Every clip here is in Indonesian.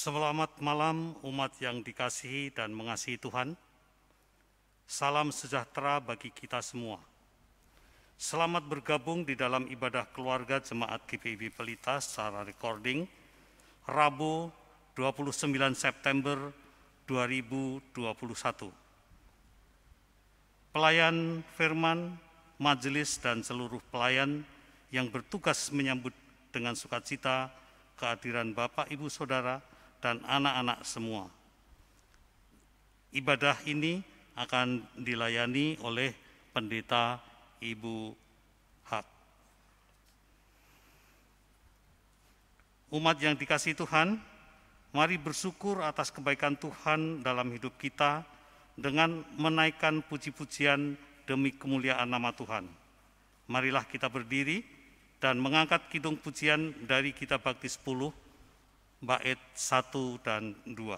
Selamat malam umat yang dikasihi dan mengasihi Tuhan. Salam sejahtera bagi kita semua. Selamat bergabung di dalam ibadah keluarga Jemaat GPIB Pelita secara recording Rabu 29 September 2021. Pelayan firman, majelis dan seluruh pelayan yang bertugas menyambut dengan sukacita kehadiran Bapak, Ibu, Saudara, dan anak-anak semua. Ibadah ini akan dilayani oleh Pendeta Ibu Hak. Umat yang dikasihi Tuhan, mari bersyukur atas kebaikan Tuhan dalam hidup kita dengan menaikkan puji-pujian demi kemuliaan nama Tuhan. Marilah kita berdiri dan mengangkat kidung pujian dari Kitab Bakti 10, bait 1 dan 2.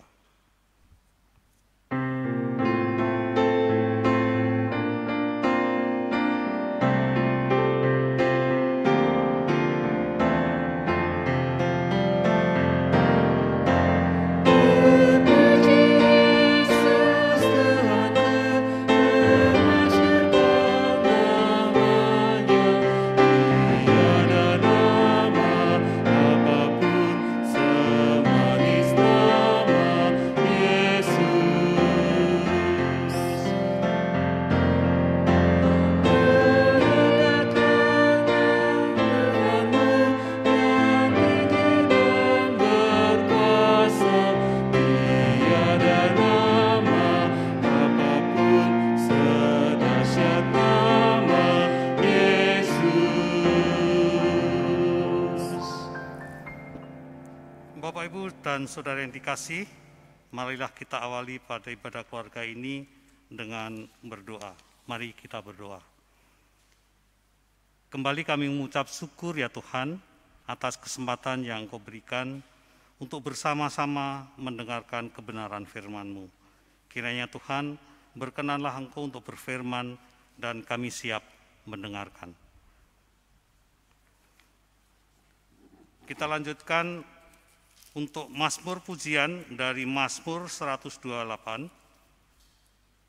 Bapak, Ibu, dan Saudara yang dikasih, marilah kita awali pada ibadah keluarga ini dengan berdoa. Mari kita berdoa. Kembali kami mengucap syukur ya Tuhan atas kesempatan yang Engkau berikan untuk bersama-sama mendengarkan kebenaran firman-Mu. Kiranya Tuhan berkenanlah Engkau untuk berfirman dan kami siap mendengarkan. Kita lanjutkan untuk Mazmur pujian dari Mazmur 128.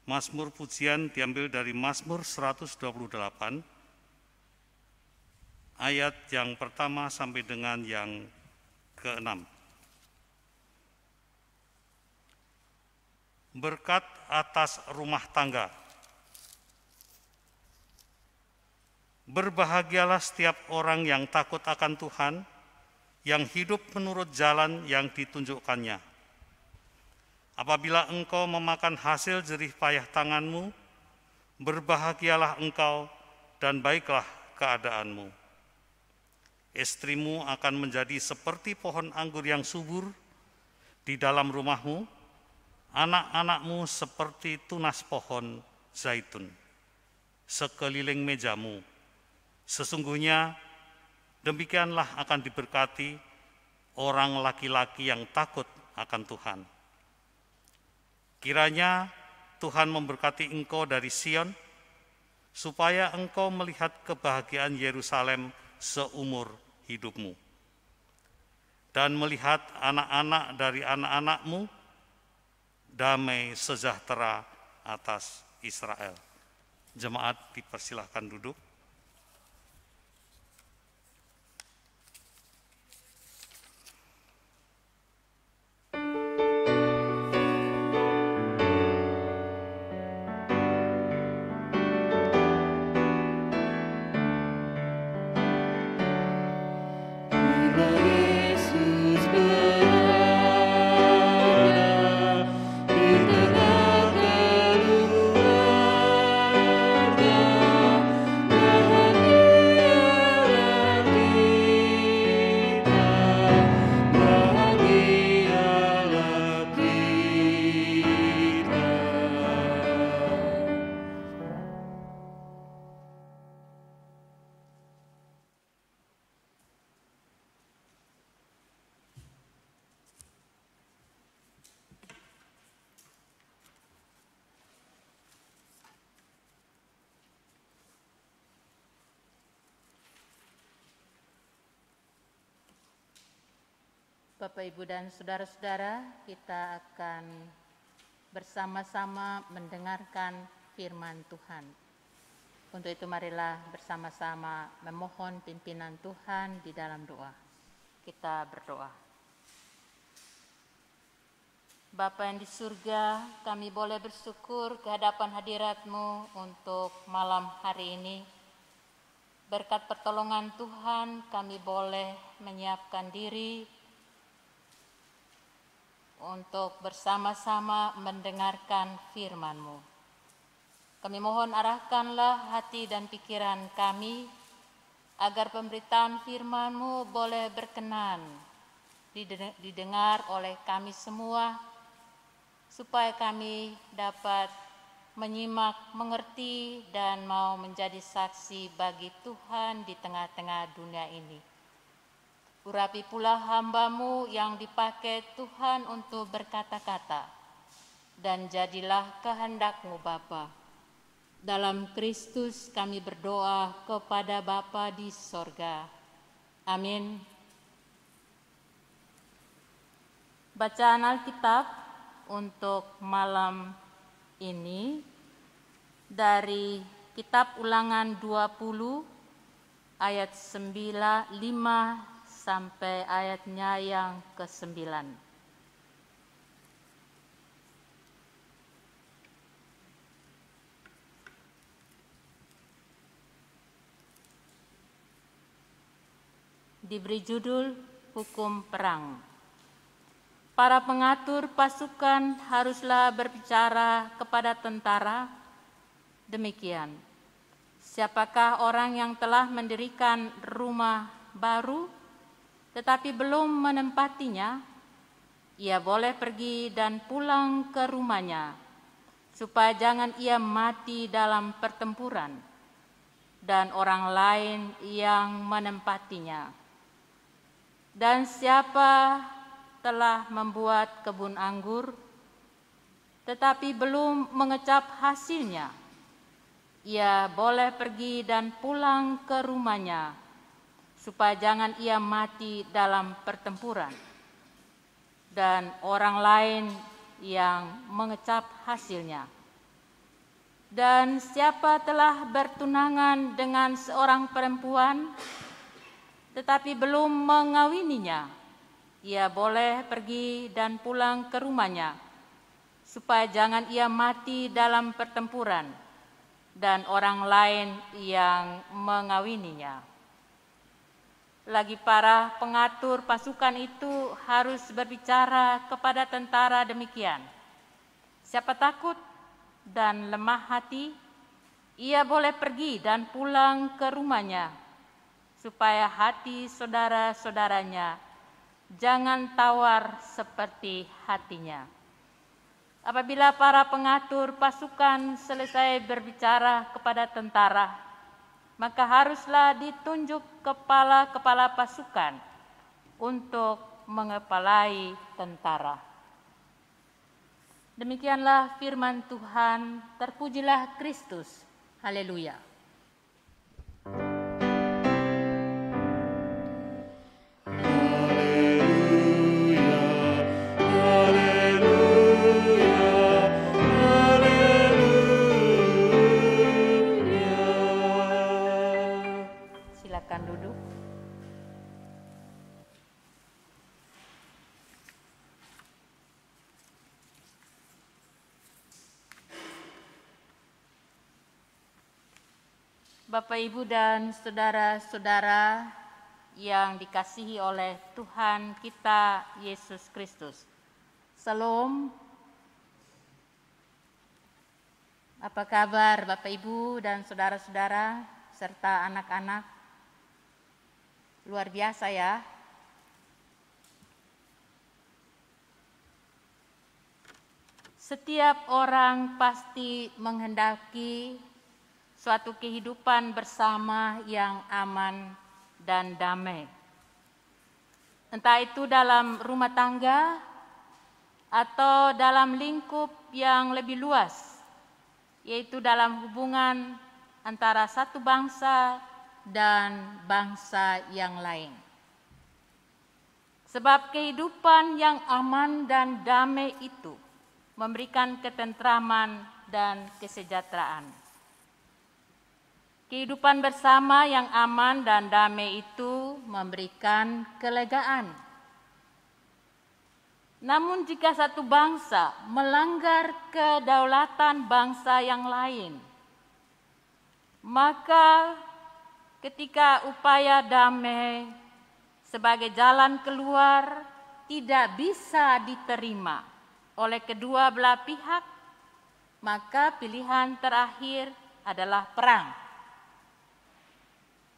Mazmur pujian diambil dari Mazmur 128, ayat yang pertama sampai dengan yang ke-6. Berkat atas rumah tangga. Berbahagialah setiap orang yang takut akan Tuhan, yang hidup menurut jalan yang ditunjukkannya. Apabila engkau memakan hasil jerih payah tanganmu, berbahagialah engkau dan baiklah keadaanmu. Istrimu akan menjadi seperti pohon anggur yang subur di dalam rumahmu, anak-anakmu seperti tunas pohon zaitun sekeliling mejamu. Sesungguhnya demikianlah akan diberkati orang laki-laki yang takut akan Tuhan. Kiranya Tuhan memberkati engkau dari Sion, supaya engkau melihat kebahagiaan Yerusalem seumur hidupmu, dan melihat anak-anak dari anak-anakmu, damai sejahtera atas Israel. Jemaat dipersilahkan duduk. Yesus Bapak, Ibu, dan saudara-saudara, kita akan bersama-sama mendengarkan firman Tuhan. Untuk itu marilah bersama-sama memohon pimpinan Tuhan di dalam doa. Kita berdoa. Bapa yang di surga, kami boleh bersyukur ke hadapan hadirat-Mu untuk malam hari ini. Berkat pertolongan Tuhan, kami boleh menyiapkan diri untuk bersama-sama mendengarkan firman-Mu. Kami mohon arahkanlah hati dan pikiran kami, agar pemberitaan firman-Mu boleh berkenan didengar oleh kami semua, supaya kami dapat menyimak, mengerti, dan mau menjadi saksi bagi Tuhan di tengah-tengah dunia ini. Urapi pula hamba-Mu yang dipakai Tuhan untuk berkata-kata, dan jadilah kehendak-Mu Bapa. Dalam Kristus kami berdoa kepada Bapa di sorga. Amin. Bacaan Alkitab untuk malam ini dari Kitab Ulangan 20 ayat 5 sampai ayatnya yang ke-9. Diberi judul Hukum Perang. Para pengatur pasukan haruslah berbicara kepada tentara demikian. Siapakah orang yang telah mendirikan rumah baru tetapi belum menempatinya? Ia boleh pergi dan pulang ke rumahnya, supaya jangan ia mati dalam pertempuran dan orang lain yang menempatinya. Dan siapa telah membuat kebun anggur tetapi belum mengecap hasilnya, ia boleh pergi dan pulang ke rumahnya, supaya jangan ia mati dalam pertempuran dan orang lain yang mengecap hasilnya. Dan siapa telah bertunangan dengan seorang perempuan tetapi belum mengawininya, ia boleh pergi dan pulang ke rumahnya, supaya jangan ia mati dalam pertempuran dan orang lain yang mengawininya. Lagi para pengatur pasukan itu harus berbicara kepada tentara demikian. Siapa takut dan lemah hati, ia boleh pergi dan pulang ke rumahnya, supaya hati saudara-saudaranya jangan tawar seperti hatinya. Apabila para pengatur pasukan selesai berbicara kepada tentara, maka haruslah ditunjuk kepala-kepala pasukan untuk mengepalai tentara. Demikianlah firman Tuhan, terpujilah Kristus. Haleluya. Silakan duduk. Bapak, Ibu, dan saudara-saudara yang dikasihi oleh Tuhan kita Yesus Kristus. Salam. Apa kabar Bapak, Ibu, dan saudara-saudara serta anak-anak? Luar biasa ya. Setiap orang pasti menghendaki suatu kehidupan bersama yang aman dan damai. Entah itu dalam rumah tangga atau dalam lingkup yang lebih luas, yaitu dalam hubungan antara satu bangsa dan bangsa yang lain. Sebab kehidupan yang aman dan damai itu memberikan ketentraman dan kesejahteraan. Kehidupan bersama yang aman dan damai itu memberikan kelegaan. Namun jika satu bangsa melanggar kedaulatan bangsa yang lain, maka ketika upaya damai sebagai jalan keluar tidak bisa diterima oleh kedua belah pihak, maka pilihan terakhir adalah perang.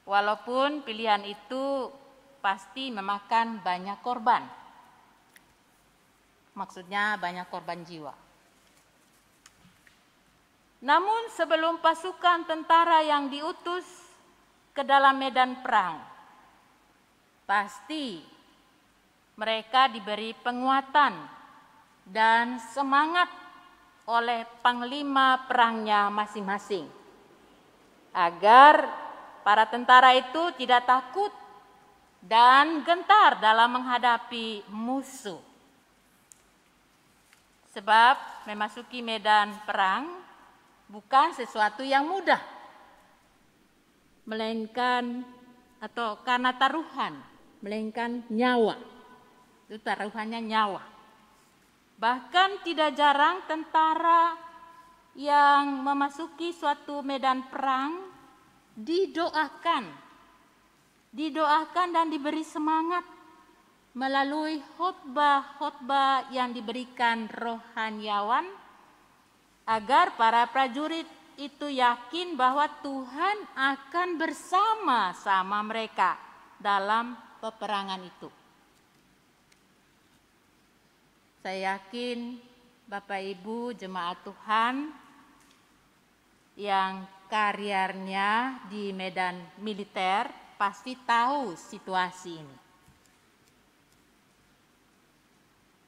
Walaupun pilihan itu pasti memakan banyak korban. Maksudnya banyak korban jiwa. Namun sebelum pasukan tentara yang diutus ke dalam medan perang, pasti mereka diberi penguatan dan semangat oleh panglima perangnya masing-masing, agar para tentara itu tidak takut dan gentar dalam menghadapi musuh. Sebab memasuki medan perang bukan sesuatu yang mudah, melainkan atau karena taruhan, melainkan nyawa. Itu taruhannya nyawa. Bahkan tidak jarang tentara yang memasuki suatu medan perang didoakan dan diberi semangat melalui khotbah-khotbah yang diberikan rohaniawan, agar para prajurit itu yakin bahwa Tuhan akan bersama-sama mereka dalam peperangan itu. Saya yakin Bapak Ibu jemaat Tuhan yang karirnya di medan militer pasti tahu situasi ini.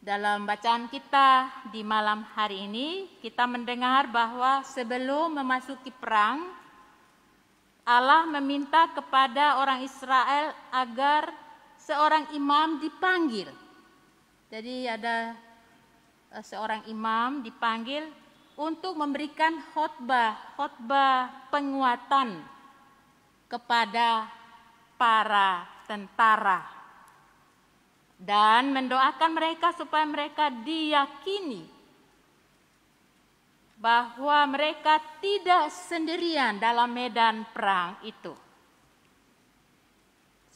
Dalam bacaan kita di malam hari ini, kita mendengar bahwa sebelum memasuki perang, Allah meminta kepada orang Israel agar seorang imam dipanggil. Jadi ada seorang imam dipanggil untuk memberikan khotbah penguatan kepada para tentara dan mendoakan mereka supaya mereka diyakini bahwa mereka tidak sendirian dalam medan perang itu.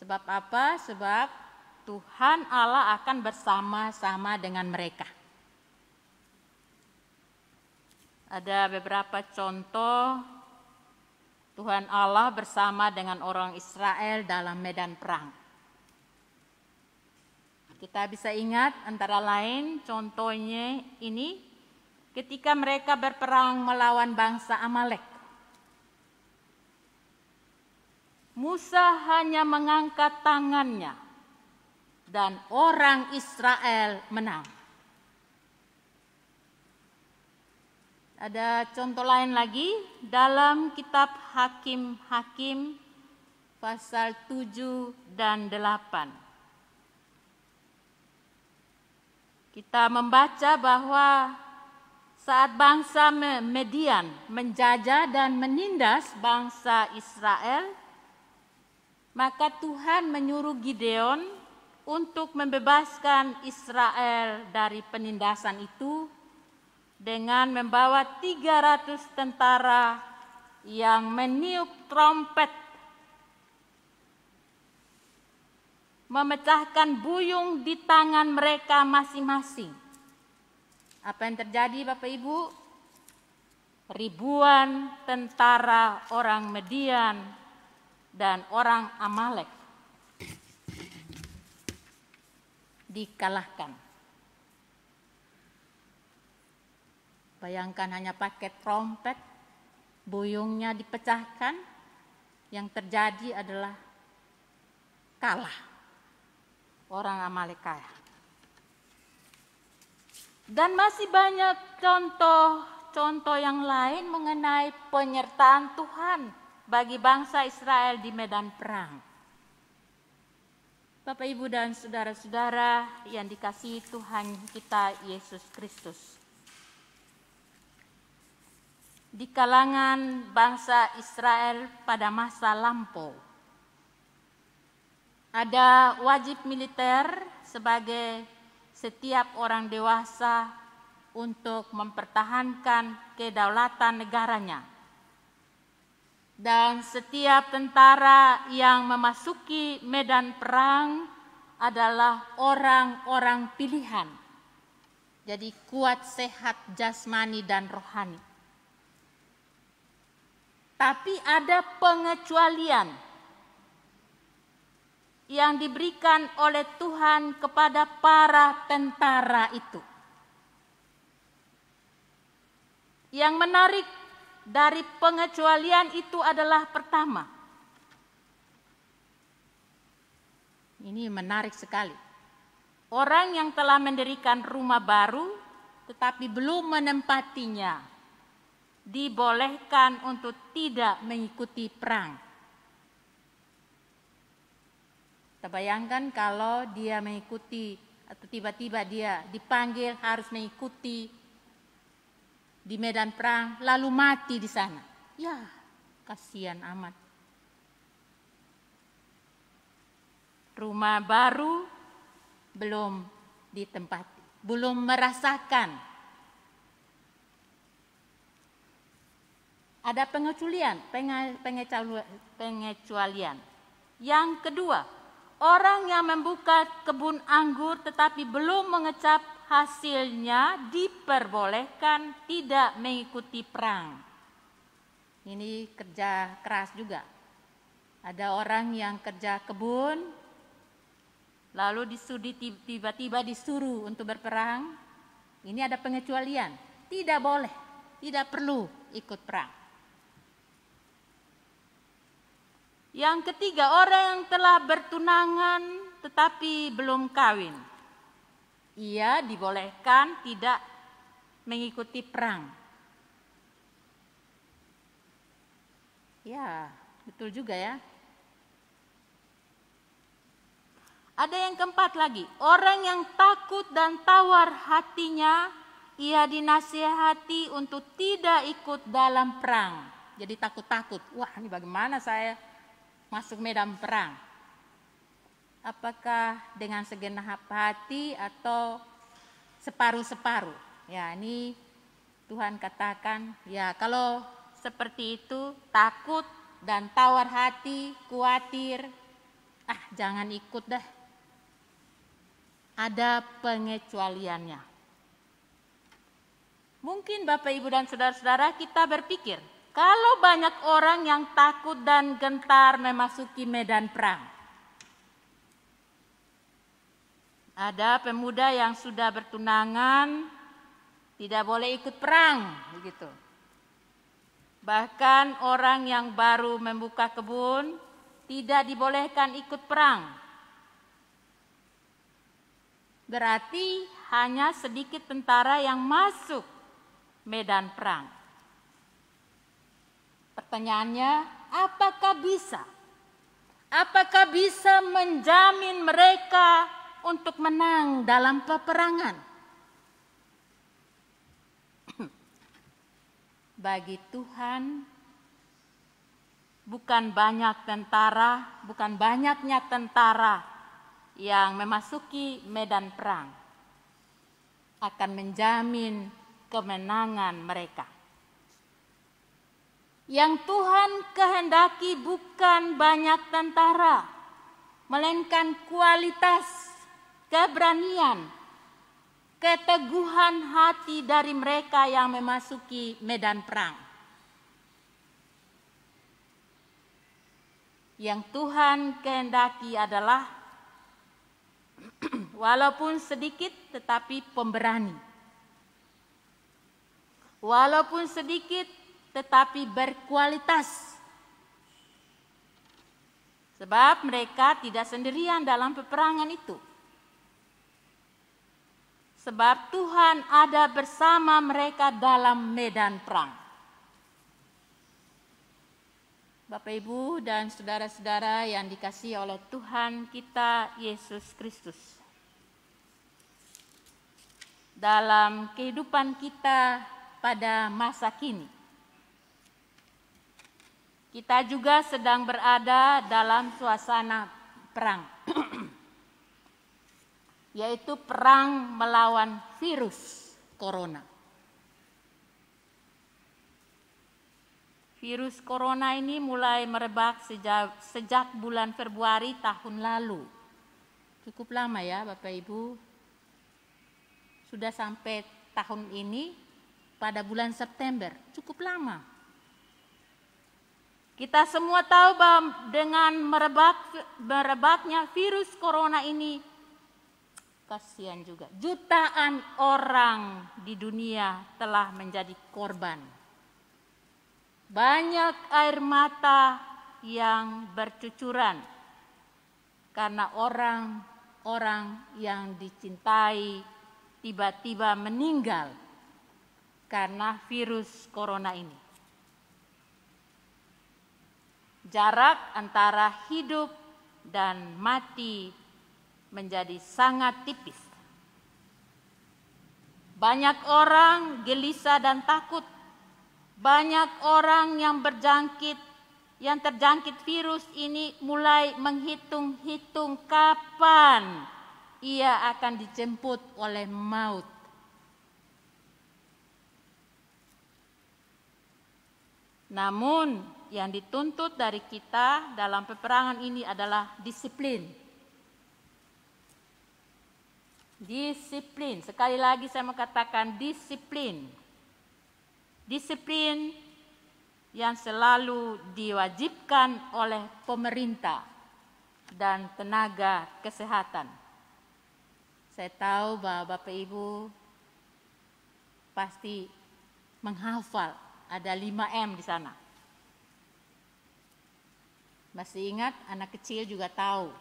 Sebab apa? Sebab Tuhan Allah akan bersama-sama dengan mereka. Ada beberapa contoh Tuhan Allah bersama dengan orang Israel dalam medan perang. Kita bisa ingat antara lain contohnya ini ketika mereka berperang melawan bangsa Amalek. Musa hanya mengangkat tangannya dan orang Israel menang. Ada contoh lain lagi dalam kitab Hakim-Hakim pasal 7 dan 8. Kita membaca bahwa saat bangsa Median menjajah dan menindas bangsa Israel, maka Tuhan menyuruh Gideon untuk membebaskan Israel dari penindasan itu dengan membawa 300 tentara yang meniup trompet, memecahkan buyung di tangan mereka masing-masing. Apa yang terjadi Bapak Ibu? Ribuan tentara orang Median dan orang Amalek dikalahkan. Bayangkan hanya pakai trompet, buyungnya dipecahkan, yang terjadi adalah kalah orang Amalek. Dan masih banyak contoh-contoh yang lain mengenai penyertaan Tuhan bagi bangsa Israel di medan perang. Bapak, Ibu, dan saudara-saudara yang dikasihi Tuhan kita Yesus Kristus. Di kalangan bangsa Israel pada masa lampau, ada wajib militer sebagai setiap orang dewasa untuk mempertahankan kedaulatan negaranya. Dan setiap tentara yang memasuki medan perang adalah orang-orang pilihan. Jadi kuat, sehat, jasmani, dan rohani. Tapi ada pengecualian yang diberikan oleh Tuhan kepada para tentara itu. Yang menarik dari pengecualian itu adalah pertama. Ini menarik sekali. Orang yang telah mendirikan rumah baru tetapi belum menempatinya dibolehkan untuk tidak mengikuti perang. Kita bayangkan kalau dia mengikuti atau tiba-tiba dia dipanggil harus mengikuti di medan perang, lalu mati di sana. Ya, kasihan amat. Rumah baru belum ditempati, belum merasakan. Ada pengecualian. Yang kedua, orang yang membuka kebun anggur tetapi belum mengecap hasilnya diperbolehkan tidak mengikuti perang. Ini kerja keras juga. Ada orang yang kerja kebun, lalu tiba-tiba disuruh untuk berperang. Ini ada pengecualian. Tidak boleh, tidak perlu ikut perang. Yang ketiga, orang yang telah bertunangan tetapi belum kawin. Ia dibolehkan tidak mengikuti perang. Ya, betul juga ya. Ada yang keempat lagi, orang yang takut dan tawar hatinya, ia dinasihati untuk tidak ikut dalam perang. Jadi takut-takut, wah ini bagaimana saya masuk medan perang? Apakah dengan segenap hati atau separuh-separuh? Ya, ini Tuhan katakan, ya kalau seperti itu takut dan tawar hati, khawatir, jangan ikut dah. Ada pengecualiannya. Mungkin Bapak, Ibu, dan saudara-saudara kita berpikir, kalau banyak orang yang takut dan gentar memasuki medan perang, ada pemuda yang sudah bertunangan tidak boleh ikut perang, begitu. Bahkan orang yang baru membuka kebun tidak dibolehkan ikut perang. Berarti hanya sedikit tentara yang masuk medan perang. Pertanyaannya, apakah bisa? Apakah bisa menjamin mereka untuk menang dalam peperangan? Bagi Tuhan, bukan banyaknya tentara yang memasuki medan perang akan menjamin kemenangan mereka. Yang Tuhan kehendaki bukan banyak tentara, melainkan kualitas, keberanian, keteguhan hati dari mereka yang memasuki medan perang. Yang Tuhan kehendaki adalah walaupun sedikit tetapi pemberani. Walaupun sedikit tetapi berkualitas. Sebab mereka tidak sendirian dalam peperangan itu. Sebab Tuhan ada bersama mereka dalam medan perang. Bapak, Ibu, dan saudara-saudara yang dikasihi oleh Tuhan kita Yesus Kristus. Dalam kehidupan kita pada masa kini, kita juga sedang berada dalam suasana perang, yaitu perang melawan virus corona. Virus corona ini mulai merebak sejak bulan Februari tahun lalu. Cukup lama ya Bapak Ibu. Sudah sampai tahun ini pada bulan September. Cukup lama. Kita semua tahu bahwa dengan merebaknya virus corona ini, kasihan juga, jutaan orang di dunia telah menjadi korban. Banyak air mata yang bercucuran karena orang-orang yang dicintai tiba-tiba meninggal karena virus corona ini. Jarak antara hidup dan mati menjadi sangat tipis. Banyak orang gelisah dan takut. Banyak orang yang terjangkit virus ini mulai menghitung-hitung kapan ia akan dijemput oleh maut. Namun yang dituntut dari kita dalam peperangan ini adalah disiplin. Disiplin, sekali lagi saya mau katakan disiplin. Disiplin yang selalu diwajibkan oleh pemerintah dan tenaga kesehatan. Saya tahu bahwa Bapak Ibu pasti menghafal, ada 5M di sana. Masih ingat, anak kecil juga tahu.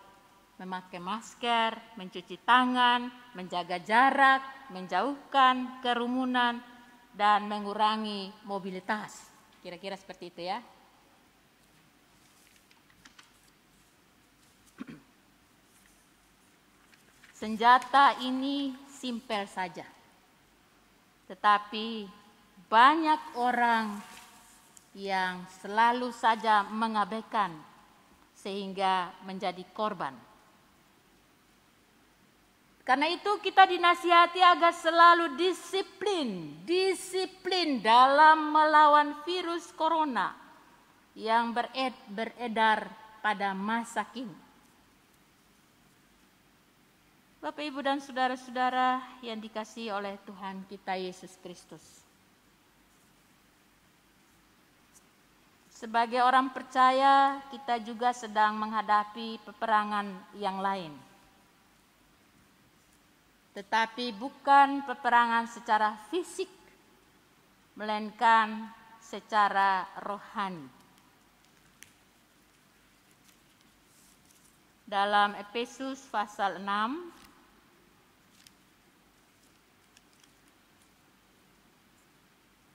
Memakai masker, mencuci tangan, menjaga jarak, menjauhkan kerumunan, dan mengurangi mobilitas. Kira-kira seperti itu ya. Senjata ini simpel saja. Tetapi banyak orang yang selalu saja mengabaikan sehingga menjadi korban. Karena itu kita dinasihati agar selalu disiplin dalam melawan virus corona yang beredar pada masa kini. Bapak, Ibu, dan saudara-saudara yang dikasihi oleh Tuhan kita Yesus Kristus. Sebagai orang percaya, kita juga sedang menghadapi peperangan yang lain. Tetapi bukan peperangan secara fisik, melainkan secara rohani. Dalam Efesus pasal 6,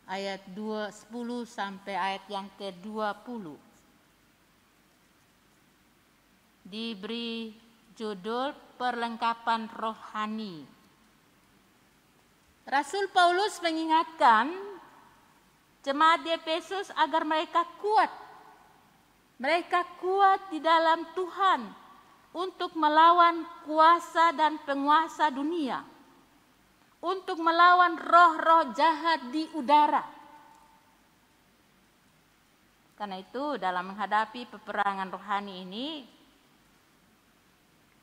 ayat 10 sampai ayat yang ke-20, diberi judul perlengkapan rohani. Rasul Paulus mengingatkan jemaat di Efesus agar mereka kuat. Mereka kuat di dalam Tuhan untuk melawan kuasa dan penguasa dunia, untuk melawan roh-roh jahat di udara. Karena itu dalam menghadapi peperangan rohani ini,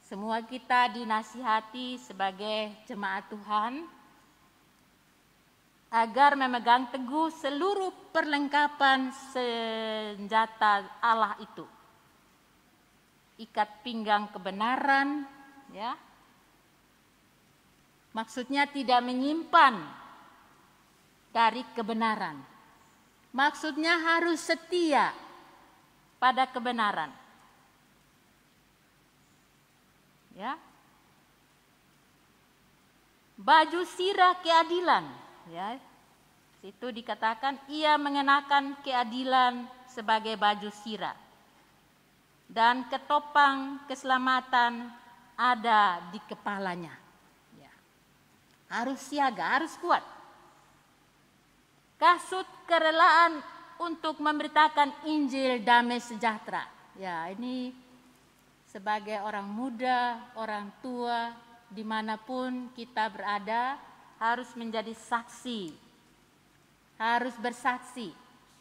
semua kita dinasihati sebagai jemaat Tuhan agar memegang teguh seluruh perlengkapan senjata Allah itu. Ikat pinggang kebenaran, ya. Maksudnya tidak menyimpan dari kebenaran. Maksudnya harus setia pada kebenaran. Ya. Baju sirah keadilan, ya. Situ dikatakan ia mengenakan keadilan sebagai baju sirah dan ketopang keselamatan ada di kepalanya. Ya. Harus siaga, harus kuat. Kasut kerelaan untuk memberitakan Injil damai sejahtera. Ya, ini sebagai orang muda, orang tua, dimanapun kita berada, harus menjadi saksi, harus bersaksi,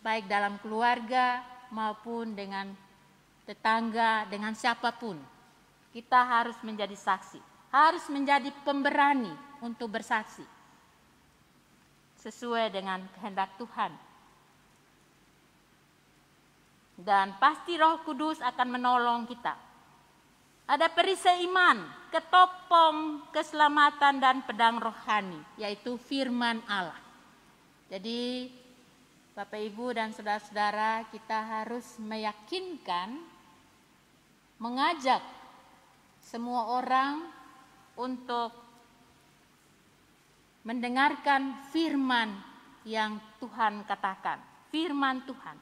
baik dalam keluarga maupun dengan tetangga, dengan siapapun. Kita harus menjadi saksi, harus menjadi pemberani untuk bersaksi, sesuai dengan kehendak Tuhan. Dan pasti Roh Kudus akan menolong kita. Ada perisai iman, ketopong keselamatan dan pedang rohani, yaitu firman Allah. Jadi Bapak Ibu dan saudara-saudara, kita harus meyakinkan, mengajak semua orang untuk mendengarkan firman yang Tuhan katakan, firman Tuhan.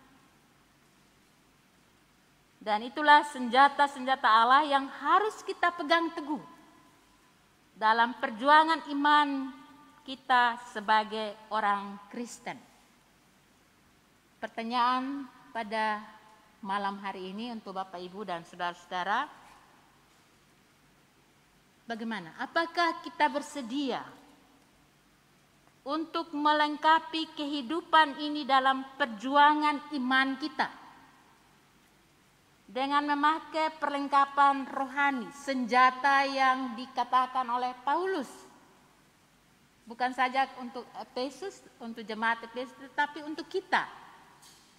Dan itulah senjata-senjata Allah yang harus kita pegang teguh dalam perjuangan iman kita sebagai orang Kristen. Pertanyaan pada malam hari ini untuk Bapak Ibu dan saudara-saudara, bagaimana? Apakah kita bersedia untuk melengkapi kehidupan ini dalam perjuangan iman kita dengan memakai perlengkapan rohani, senjata yang dikatakan oleh Paulus, bukan saja untuk Efesus, untuk jemaat Efesus, tetapi untuk kita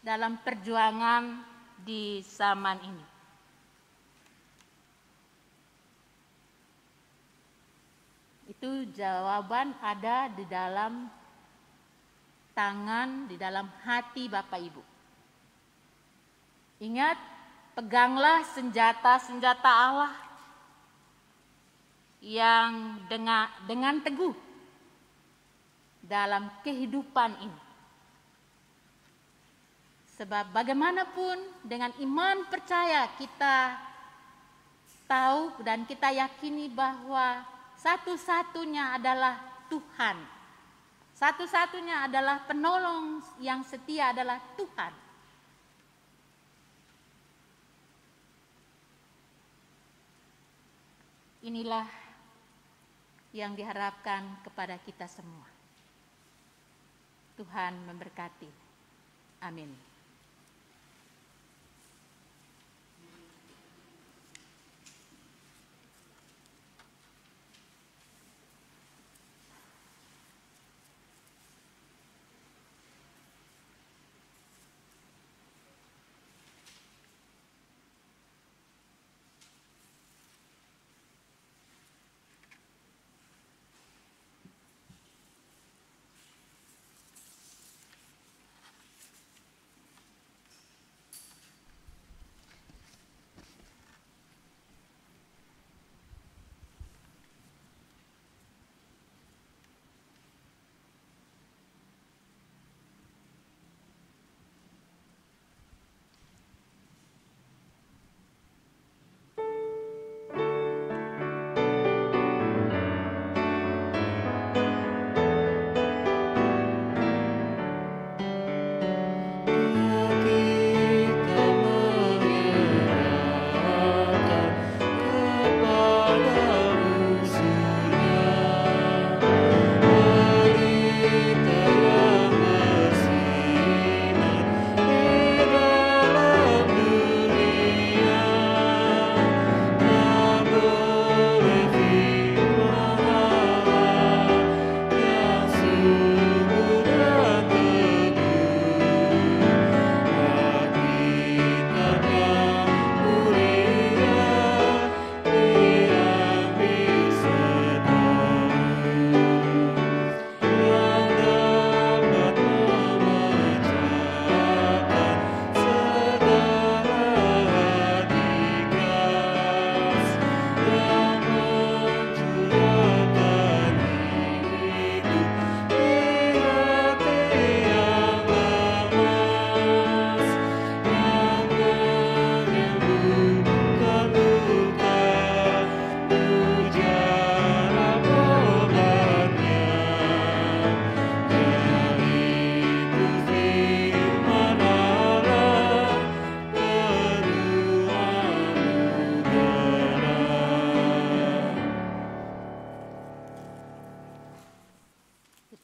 dalam perjuangan di zaman ini. Itu jawaban ada di dalam tangan, di dalam hati Bapak Ibu. Ingat, peganglah senjata-senjata Allah yang dengan teguh dalam kehidupan ini. Sebab bagaimanapun dengan iman percaya kita tahu dan kita yakini bahwa satu-satunya adalah Tuhan. Satu-satunya adalah penolong yang setia adalah Tuhan. Inilah yang diharapkan kepada kita semua. Tuhan memberkati. Amin.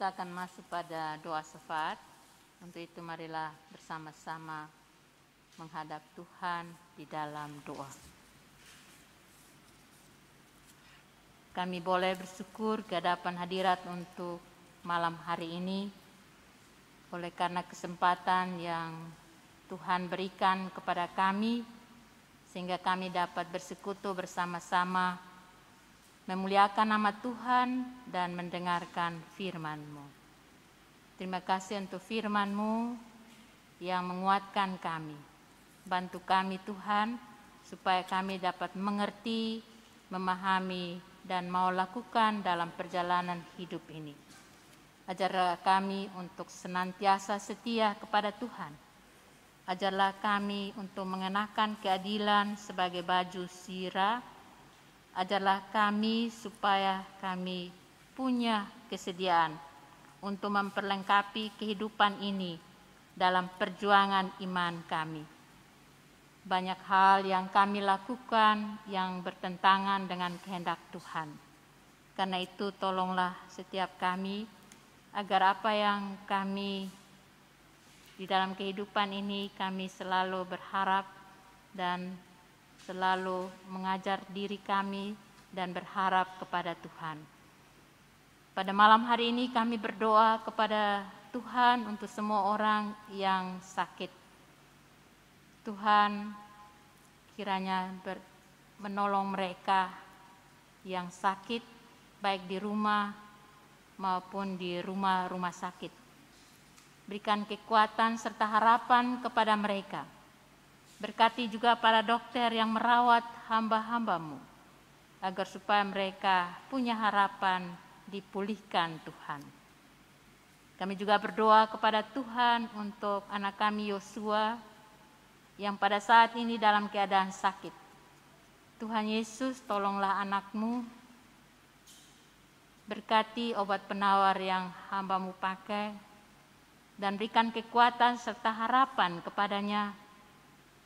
Kita akan masuk pada doa syafaat. Untuk itu marilah bersama-sama menghadap Tuhan di dalam doa. Kami boleh bersyukur ke hadapan hadirat untuk malam hari ini, oleh karena kesempatan yang Tuhan berikan kepada kami, sehingga kami dapat bersekutu bersama-sama, memuliakan nama Tuhan dan mendengarkan firman-Mu. Terima kasih untuk firman-Mu yang menguatkan kami. Bantu kami Tuhan, supaya kami dapat mengerti, memahami, dan mau lakukan dalam perjalanan hidup ini. Ajarlah kami untuk senantiasa setia kepada Tuhan. Ajarlah kami untuk mengenakan keadilan sebagai baju sirah. Ajarlah kami supaya kami punya kesediaan untuk memperlengkapi kehidupan ini dalam perjuangan iman kami. Banyak hal yang kami lakukan yang bertentangan dengan kehendak Tuhan. Karena itu tolonglah setiap kami agar apa yang kami di dalam kehidupan ini kami selalu berharap dan selalu mengajar diri kami dan berharap kepada Tuhan. Pada malam hari ini kami berdoa kepada Tuhan untuk semua orang yang sakit. Tuhan kiranya menolong mereka yang sakit, baik di rumah maupun di rumah-rumah sakit. Berikan kekuatan serta harapan kepada mereka. Berkati juga para dokter yang merawat hamba-hamba-Mu, agar supaya mereka punya harapan dipulihkan Tuhan. Kami juga berdoa kepada Tuhan untuk anak kami Yosua yang pada saat ini dalam keadaan sakit. Tuhan Yesus, tolonglah anak-Mu, berkati obat penawar yang hamba-Mu pakai, dan berikan kekuatan serta harapan kepadanya,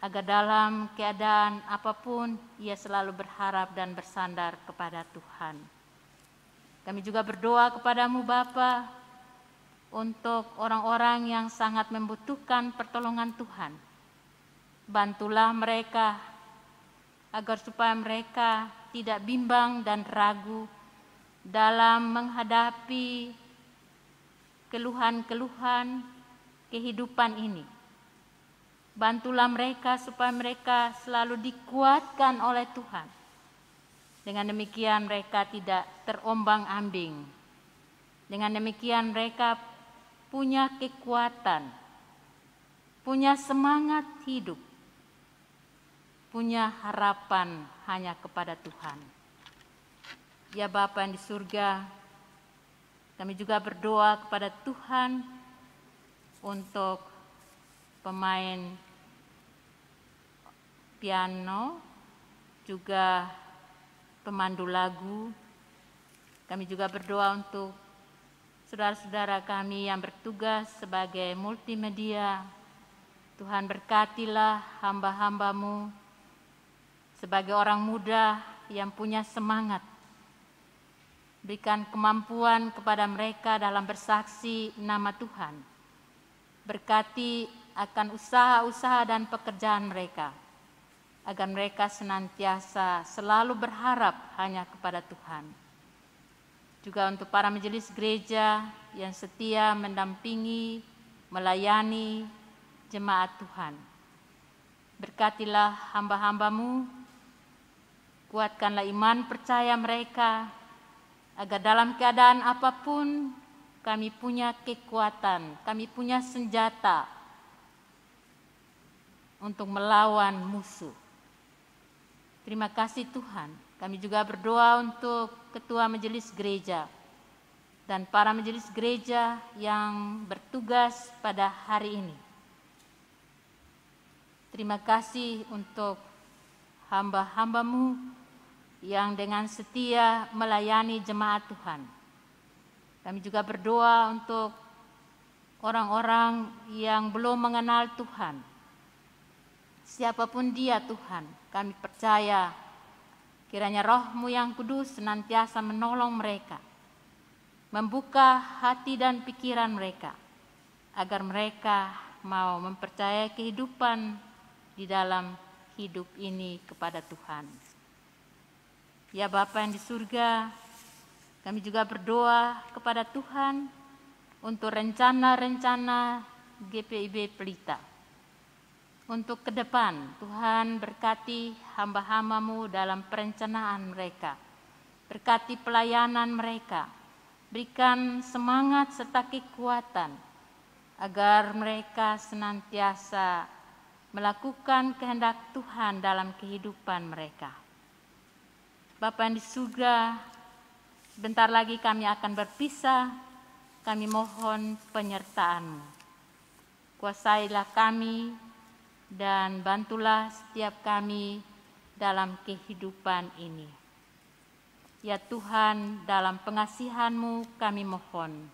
agar dalam keadaan apapun ia selalu berharap dan bersandar kepada Tuhan. Kami juga berdoa kepadamu Bapa untuk orang-orang yang sangat membutuhkan pertolongan Tuhan. Bantulah mereka agar supaya mereka tidak bimbang dan ragu dalam menghadapi keluhan-keluhan kehidupan ini. Bantulah mereka supaya mereka selalu dikuatkan oleh Tuhan. Dengan demikian mereka tidak terombang-ambing. Dengan demikian mereka punya kekuatan, punya semangat hidup, punya harapan hanya kepada Tuhan. Ya Bapa yang di surga, kami juga berdoa kepada Tuhan untuk pemain piano, juga pemandu lagu. Kami juga berdoa untuk saudara-saudara kami yang bertugas sebagai multimedia. Tuhan berkatilah hamba-hamba-Mu sebagai orang muda yang punya semangat. Berikan kemampuan kepada mereka dalam bersaksi nama Tuhan. Berkati akan usaha-usaha dan pekerjaan mereka, agar mereka senantiasa selalu berharap hanya kepada Tuhan. Juga untuk para majelis gereja yang setia mendampingi, melayani jemaat Tuhan. Berkatilah hamba-hamba-Mu, kuatkanlah iman percaya mereka, agar dalam keadaan apapun kami punya kekuatan, kami punya senjata untuk melawan musuh. Terima kasih Tuhan. Kami juga berdoa untuk ketua majelis gereja dan para majelis gereja yang bertugas pada hari ini. Terima kasih untuk hamba-hamba-Mu yang dengan setia melayani jemaat Tuhan. Kami juga berdoa untuk orang-orang yang belum mengenal Tuhan. Siapapun dia Tuhan, kami percaya kiranya Roh-Mu yang kudus senantiasa menolong mereka, membuka hati dan pikiran mereka, agar mereka mau mempercayai kehidupan di dalam hidup ini kepada Tuhan. Ya Bapa yang di surga, kami juga berdoa kepada Tuhan untuk rencana-rencana GPIB Pelita. Untuk ke depan, Tuhan berkati hamba-hamba-Mu dalam perencanaan mereka. Berkati pelayanan mereka. Berikan semangat serta kekuatan agar mereka senantiasa melakukan kehendak Tuhan dalam kehidupan mereka. Bapa yang di surga, sebentar lagi kami akan berpisah. Kami mohon penyertaan-Mu. Kuasailah kami dan bantulah setiap kami dalam kehidupan ini. Ya Tuhan, dalam pengasihan-Mu kami mohon.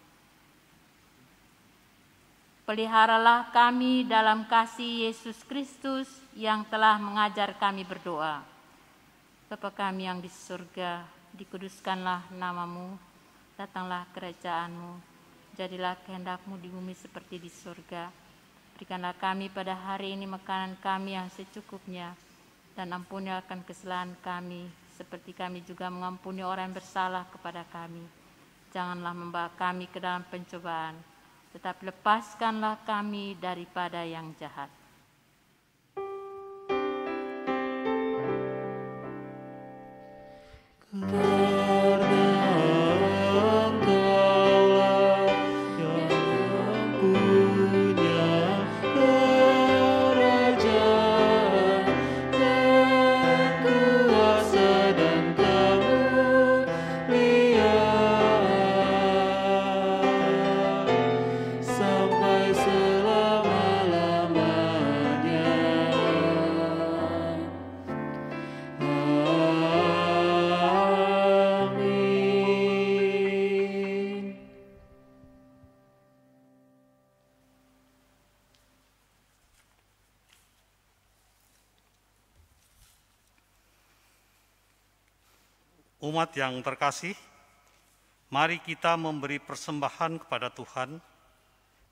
Peliharalah kami dalam kasih Yesus Kristus yang telah mengajar kami berdoa. Bapa kami yang di surga, dikuduskanlah nama-Mu, datanglah kerajaan-Mu, jadilah kehendak-Mu di bumi seperti di surga. Berikanlah kami pada hari ini makanan kami yang secukupnya, dan ampuni akan kesalahan kami, seperti kami juga mengampuni orang yang bersalah kepada kami. Janganlah membawa kami ke dalam pencobaan, tetapi lepaskanlah kami daripada yang jahat. Umat yang terkasih, mari kita memberi persembahan kepada Tuhan.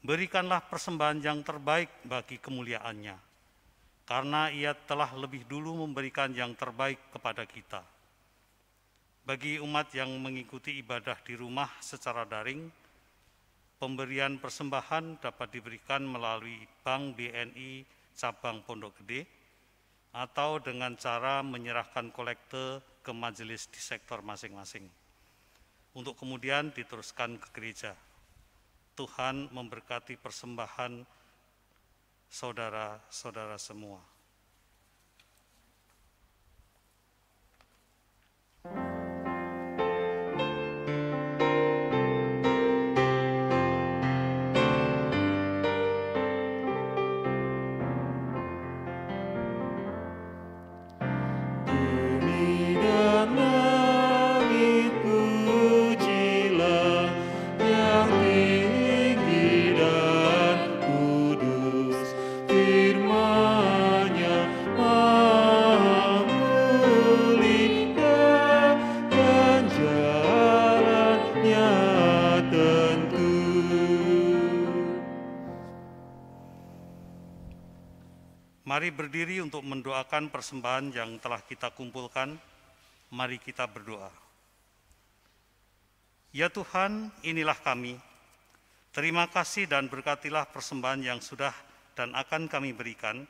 Berikanlah persembahan yang terbaik bagi kemuliaan-Nya, karena Ia telah lebih dulu memberikan yang terbaik kepada kita. Bagi umat yang mengikuti ibadah di rumah secara daring, pemberian persembahan dapat diberikan melalui Bank BNI Cabang Pondok Gede, atau dengan cara menyerahkan kolekte ke majelis di sektor masing-masing, untuk kemudian diteruskan ke gereja. Tuhan memberkati persembahan saudara-saudara semua. Mari berdiri untuk mendoakan persembahan yang telah kita kumpulkan. Mari kita berdoa. Ya Tuhan, inilah kami. Terima kasih dan berkatilah persembahan yang sudah dan akan kami berikan.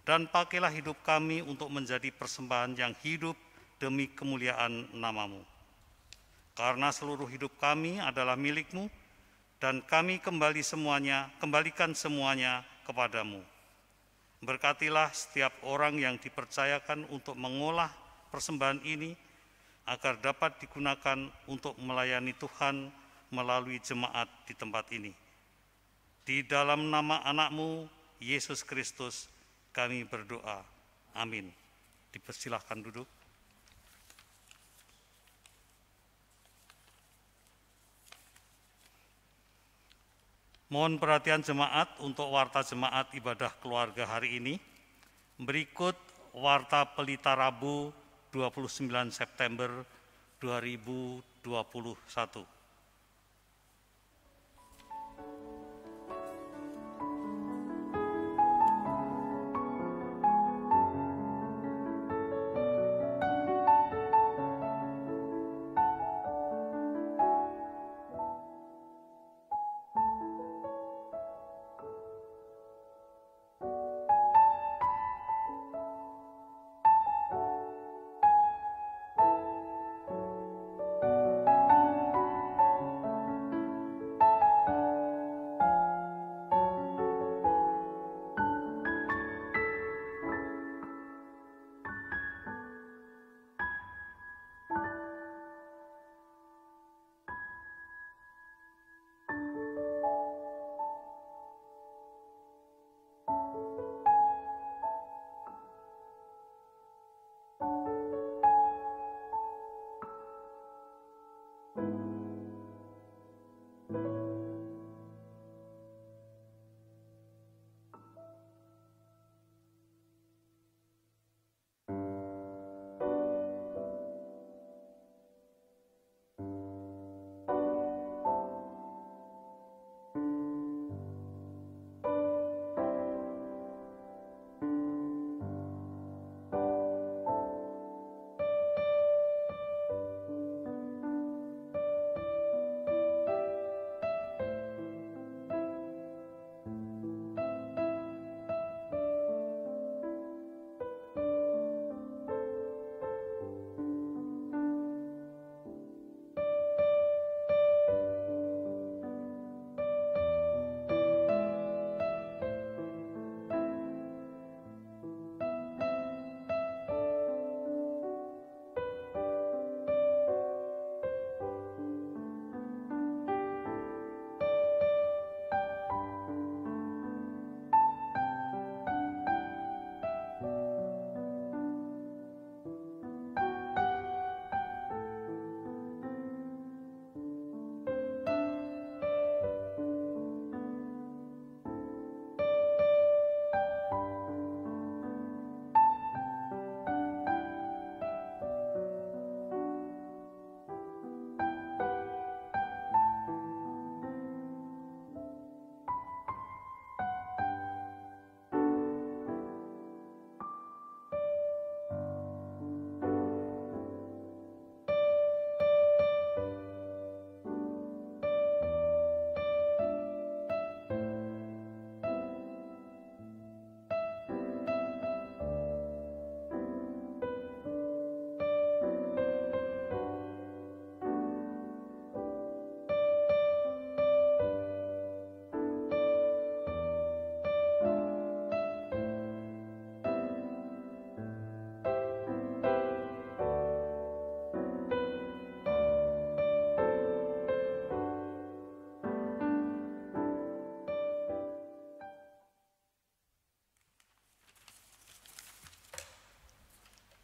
Dan pakailah hidup kami untuk menjadi persembahan yang hidup demi kemuliaan nama-Mu. Karena seluruh hidup kami adalah milik-Mu, dan kami kembalikan semuanya kepadamu. Berkatilah setiap orang yang dipercayakan untuk mengolah persembahan ini, agar dapat digunakan untuk melayani Tuhan melalui jemaat di tempat ini. Di dalam nama anak-Mu, Yesus Kristus, kami berdoa. Amin. Dipersilahkan duduk. Mohon perhatian jemaat untuk warta jemaat ibadah keluarga hari ini. Berikut warta Pelita Rabu 29 September 2021.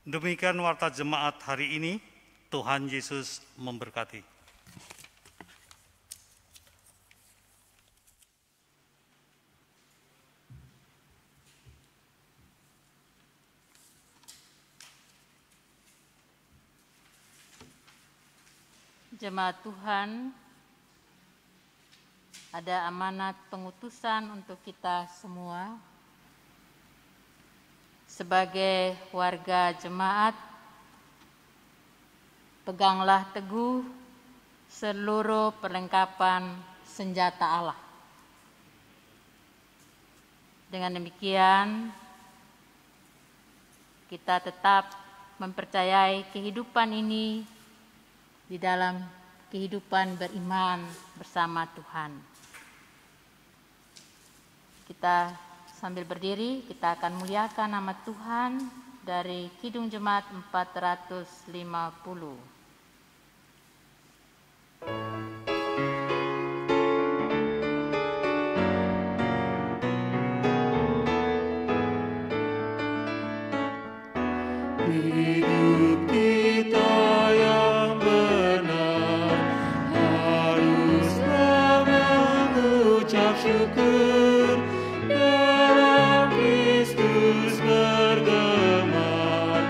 Demikian warta jemaat hari ini. Tuhan Yesus memberkati. Jemaat Tuhan, ada amanat pengutusan untuk kita semua. Sebagai warga jemaat, peganglah teguh seluruh perlengkapan senjata Allah. Dengan demikian, kita tetap mempercayai kehidupan ini di dalam kehidupan beriman bersama Tuhan. Kita sambil berdiri, kita akan muliakan nama Tuhan dari Kidung Jemaat 450. Hidup kita yang benar haruslah mengucap syukur, dalam Kristus bergema,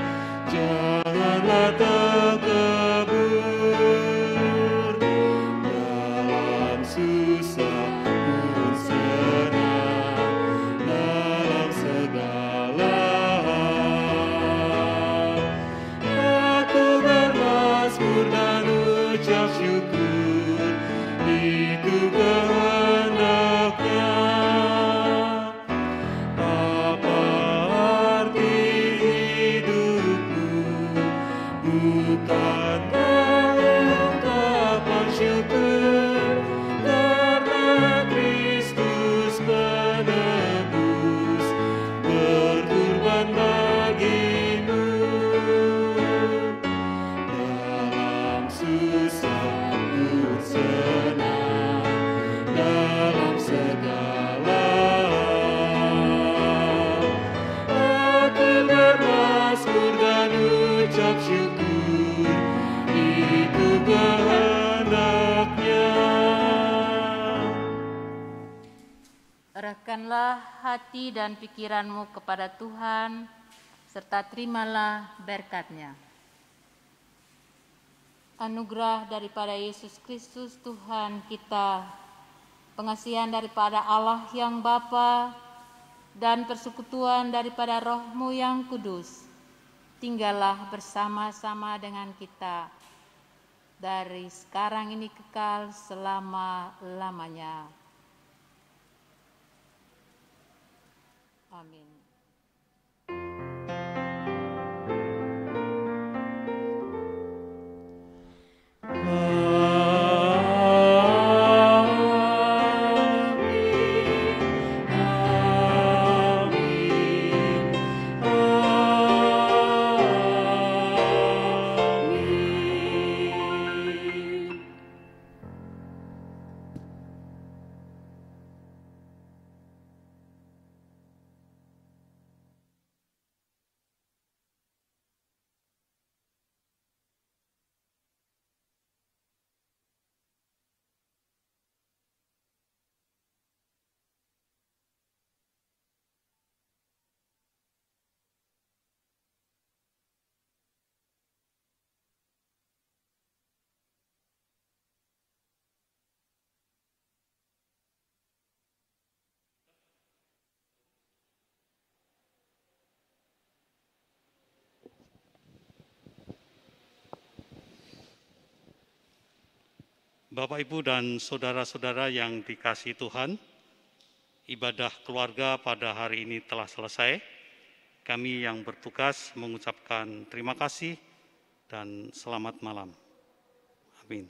janganlah terkebur, dalam susah pun senang, dalam segala bermasmur dan ucap syukur, itu kehendaknya. Apa arti hidupmu? Bukankah ungkapan syukur karena Kristus penebus berkorban bagimu? Susah pun senang, dalam segala aku bermasmur dan ucap syukur, itu kehendaknya. Arahkanlah hati dan pikiranmu kepada Tuhan, serta terimalah berkat-Nya. Anugerah daripada Yesus Kristus Tuhan kita, pengasihan daripada Allah yang Bapa, dan persekutuan daripada Roh-Mu yang kudus, tinggallah bersama-sama dengan kita, dari sekarang ini kekal selama-lamanya. Amin. Bapak, Ibu, dan saudara-saudara yang dikasihi Tuhan, ibadah keluarga pada hari ini telah selesai. Kami yang bertugas mengucapkan terima kasih dan selamat malam. Amin.